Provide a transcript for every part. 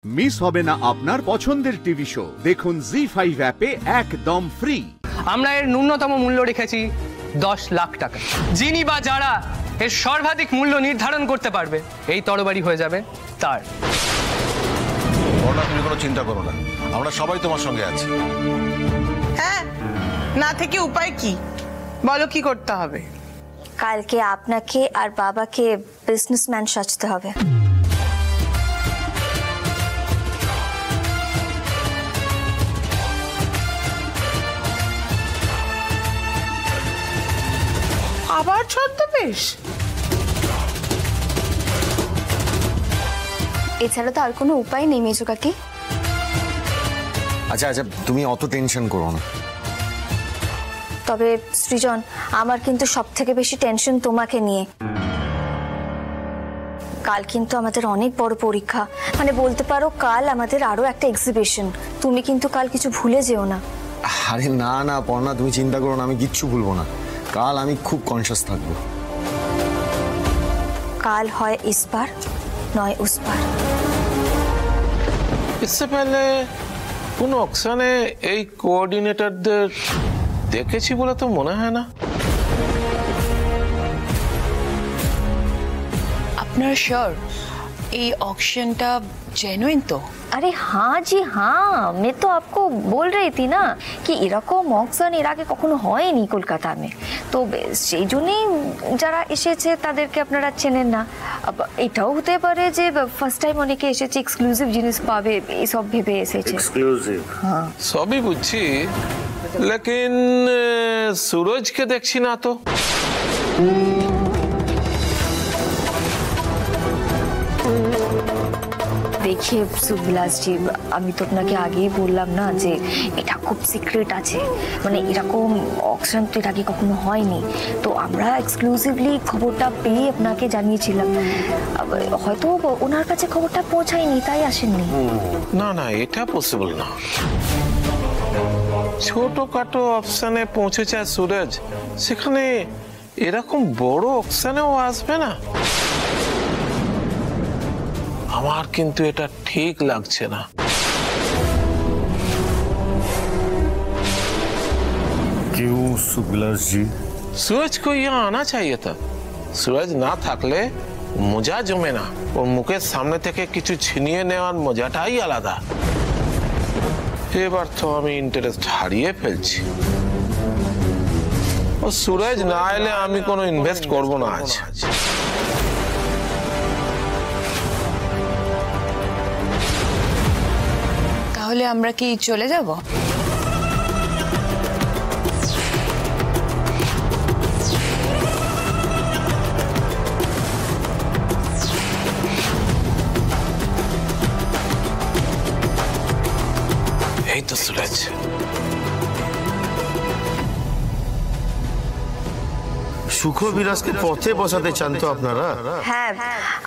Miss হবে না আপনার পছন্দের টিভি শো। দেখুন জি5 অ্যাপে একদম ফ্রি। আমরা এর ন্যূনতম মূল্য রেখেছি 10 লাখ টাকা। যিনি বা যারা এর সর্বাধিক মূল্য নির্ধারণ করতে পারবে এই তরবারি হয়ে যাবে তার। তুমি কোনো চিন্তা করো না, আমরা সবাই তোমার সঙ্গে আছি। হ্যাঁ, না থেকে উপায় কি বলো, কি করতে হবে? কালকে আপনাকে আর বাবাকে বিজনেসম্যান সাজতে হবে। আবার ছদ্মবেশ? এছাড়া তো আর কোনো উপায় নেই মেজো কাকি। আচ্ছা আচ্ছা, তুমি অত টেনশন করো না। তবে সৃজন, আমার কিন্তু সব থেকে বেশি টেনশন তোমাকে নিয়ে। কাল কিন্তু আমাদের অনেক বড় পরীক্ষা, মানে বলতে পারো কাল আমাদের আরো একটা এক্সিবিশন। তুমি কিন্তু কাল কিছু ভুলে যেও না। আরে না না পর্ণা, তুমি চিন্তা করো না, আমি কিচ্ছু ভুলবো না। কাল আমি খুব কনসিয়াস থাকবো। কাল হয় ইস পার নয় উস পার। इससे पहले কোন অকশনে এই কোঅর্ডিনেটরদের দেখেছি বলে তো মনে হয় না। আপনার श्योर ये ऑक्शन टा जेन्युइन तो? अरे हाँ जी हाँ, मैं तो आपको बोल रही थी ना कि এরকম অকশন এর আগে কখনো হয়নি কলকাতা মে। তো সেই জন্যই যারা এসেছে তাদেরকে আপনারা চেনেন না। এটাও হতে পারে যে ফার্স্ট টাইম অনেকে এসেছে, এক্সক্লুসিভ জিনিস পাবে এইসব ভেবে এসেছে। এক্সক্লুসিভ? হ্যাঁ সবই বুঝছি, लेकिन सूरजকে দেখছি না তো। देखिए सुविलास जी, আমি তো আপনাকে আগেই বললাম না যে এটা খুব সিক্রেট আছে, মানে এরকম অকশন তো এর আগে কখনো হয়নি। তো আমরা এক্সক্লুসিভলি খবরটা পেয়ে আপনাকে জানিয়েছিলাম। হয়তো ওনার কাছে খবরটা পৌঁছায়নি তাই আসেননি। না না, এটা পসিবল না। ছোটখাটো অপশনে পৌঁছেছে সুরজ, সেখানে এরকম বড় অপশনেও আসবে না। আমার কিন্তু এটা ঠিক লাগছে না। क्यों सुविलास जी? सूरज को यहाँ आना चाहिए था। सूरज না থাকলে মজা জমে না। ওর মুখের সামনে থেকে কিছু ছিনিয়ে নেওয়ার মজাটাই আলাদা। এবার তো আমি ইন্টারেস্ট হারিয়ে ফেলছি। ও सूरज না এলে আমি কোনো ইনভেস্ট করব না আজ। তাহলে আমরা কি চলে যাব? এই তো सूरज। সুখবিলাসকে পথে বসাতে চান তো আপনারা? হ্যাঁ,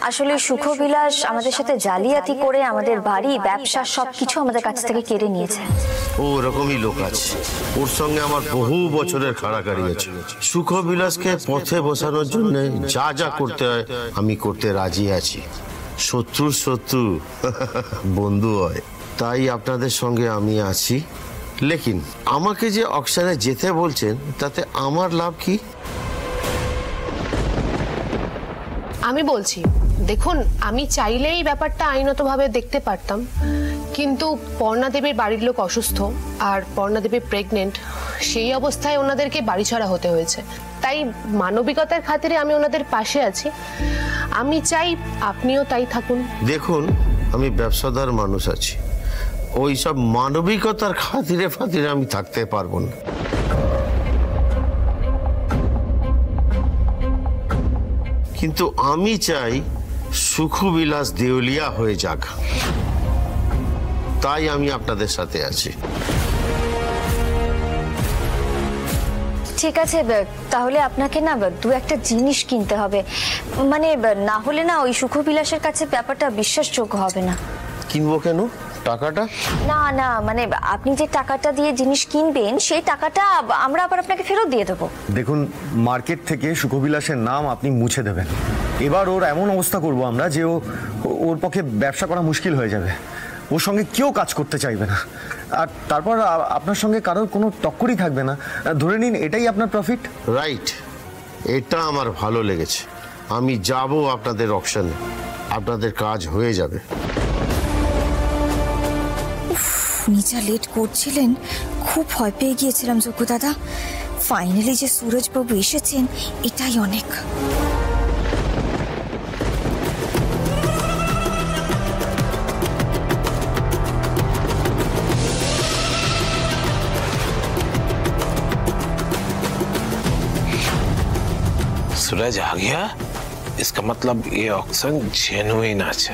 আসলে সুখবিলাস আমাদের সাথে জালিয়াতি করে আমাদের বাড়ি, ব্যবসা সবকিছু আমাদের কাছ থেকে কেড়ে নিয়েছে। ও ওরকমই লোক আছে, ওর সঙ্গে আমার বহু বছরের কাড়াকাড়ি আছে। সুখবিলাসকে পথে বসানোর জন্য যা যা করতে হয় আমি করতে রাজি আছি। শত্রুর শত্রু বন্ধু হয়, তাই আপনাদের সঙ্গে আমি আছি। লেকিন আমাকে যে অকশনে যেতে বলছেন তাতে আমার লাভ কি? আমি বলছি, দেখুন আমি চাইলেই ব্যাপারটা আইনতভাবে দেখতে পারতাম, কিন্তু পর্ণা দেবীর বাড়ির লোক অসুস্থ আর পর্ণা দেবী প্রেগনেন্ট। সেই অবস্থায় ওনাদেরকে বাড়ি ছাড়া হতে হয়েছে। তাই মানবিকতার খাতিরে আমি ওনাদের পাশে আছি। আমি চাই আপনিও তাই থাকুন। দেখুন, আমি ব্যবসাদার মানুষ আছি, ওই সব মানবিকতার খাতিরে ফাতিরে আমি থাকতে পারবো না। কিন্তু আমি চাই সুখবিলাস দেউলিয়া হয়ে যাক, তাই আমি আপনাদের সাথে আছি। ঠিক আছে, তাহলে আপনাকে না দু একটা জিনিস কিনতে হবে, মানে না হলে না ওই সুখবিলাসের কাছে ব্যাপারটা বিশ্বাসযোগ্য হবে না। কিনবো কেন? টাকাটা? না না, মানে আপনি যে টাকাটা দিয়ে জিনিস কিনবেন সেই টাকাটা আমরা আবার আপনাকে ফেরত দিয়ে দেবো। দেখুন, মার্কেট থেকে সুখবিলাসের নাম আপনি মুছে দেবেন। এবার ওর এমন অবস্থা করব আমরা যে ওর পক্ষে ব্যবসা করা মুশকিল হয়ে যাবে। ওর সঙ্গে কেউ কাজ করতে চাইবে না, আর তারপর আপনার সঙ্গে কারোর কোনো টক্করই থাকবে না। ধরে নিন এটাই আপনার প্রফিট। রাইট, এটা আমার ভালো লেগেছে। আমি যাব আপনাদের অকশনে, আপনাদের কাজ হয়ে যাবে। উনি যা লেট করছিলেন, খুব ভয় পেয়ে গিয়েছিলাম যোগ্য দাদা। ফাইনালি যে সুরজবাবু এসেছেন, এটাই অনেক। सूरज आ गया, इसका मतलब ये ऑक्शन जेन्युइन আছে।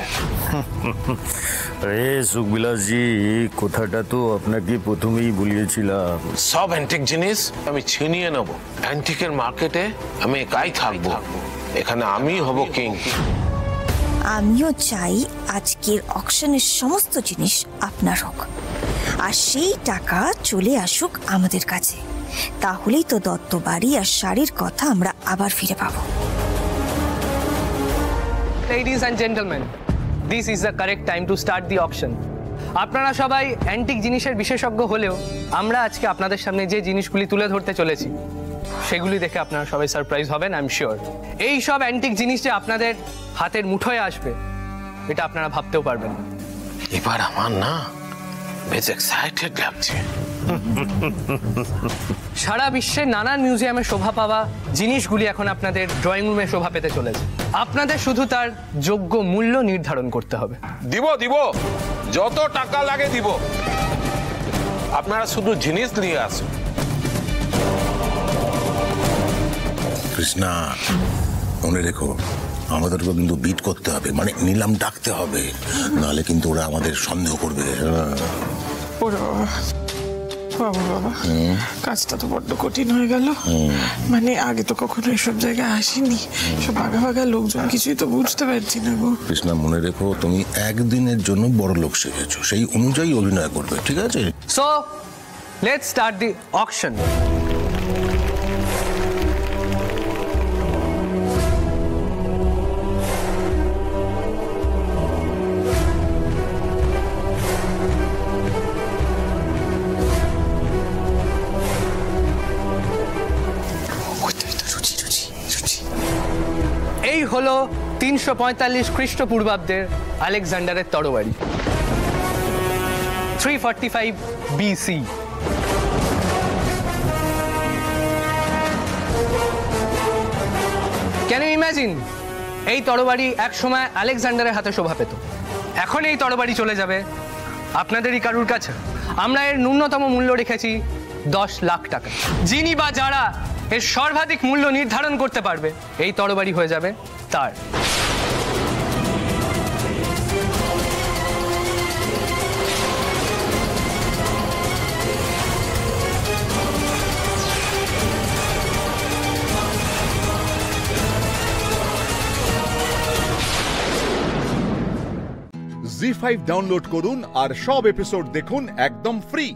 আরে সুখবিলাস জি, কথাটা তো আপনাকে প্রথমেই বলিয়েছিলাম। সব অ্যান্টিক জিনিস আমি ছিনিয়ে নেব। অ্যান্টিকের মার্কেটে আমি একাই থাকবো, এখানে আমি হব কিং। আমিও চাই আজকের অকশনের সমস্ত জিনিস আপনার হোক, আর সেই টাকা চলে আসুক আমাদের কাছে। তাহলেই তো দত্ত বাড়ি আর শাড়ির কথা আমরা আবার ফিরে পাবো। Ladies and gentlemen, this is the correct time to start the auction. আপনারা সবাই অ্যান্টিক জিনিসের বিশেষজ্ঞ হলেও আমরা আজকে আপনাদের সামনে যে জিনিসগুলি তুলে ধরতে চলেছি সেগুলি দেখে আপনারা সবাই সারপ্রাইজ হবেন, আই এম শিওর। এই সব অ্যান্টিক জিনিস যে আপনাদের হাতের মুঠোয় আসবে এটা আপনারা ভাবতেও পারবেন না। এবার আমার না বেশ এক্সাইটেড লাগছে। সারা বিশ্বের নানান মিউজিয়ামে শোভা পাওয়া জিনিসগুলি এখন আপনাদের ড্রয়িং রুমে শোভা পেতে চলেছে। আপনাদের শুধু তার যোগ্য মূল্য নির্ধারণ করতে হবে। দিব যত টাকা লাগে দিব, আপনারা শুধু জিনিস নিয়ে আসুন। কৃষ্ণা, মনে রেখো আমাদেরকে কিন্তু বিট করতে হবে, মানে নিলাম ডাকতে হবে, নাহলে কিন্তু ওরা আমাদের সন্দেহ করবে। ওরে বাবা, বাবা বাবা, কাজটা তো বড্ড কঠিন হয়ে গেল। মানে আগে তো কখনো এসব জায়গায় আসিনি, সব ভাগা ভাগা লোকজন, কিছুই তো বুঝতে পারছি না গো। কৃষ্ণা, মনে রেখো তুমি একদিনের জন্য বড় লোক শিখেছো, সেই অনুযায়ী অভিনয় করবে, ঠিক আছে? So let's start the auction. এই হলো 345 খ্রিস্টপূর্বাব্দের আলেকজান্ডারের তরবারি, 345 BC। ক্যান ইউ ইমাজিন, এই তরবারি এক সময় আলেকজান্ডারের হাতে শোভা পেত, এখন এই তরবারি চলে যাবে আপনাদেরই কারুর কাছে। আমরা এর ন্যূনতম মূল্য রেখেছি 10 লাখ টাকা। যিনি বা যারা এর সর্বাধিক মূল্য নির্ধারণ করতে পারবে এই তরবারি হয়ে যাবে তার। জি5 ডাউনলোড করুন আর সব এপিসোড দেখুন একদম ফ্রি।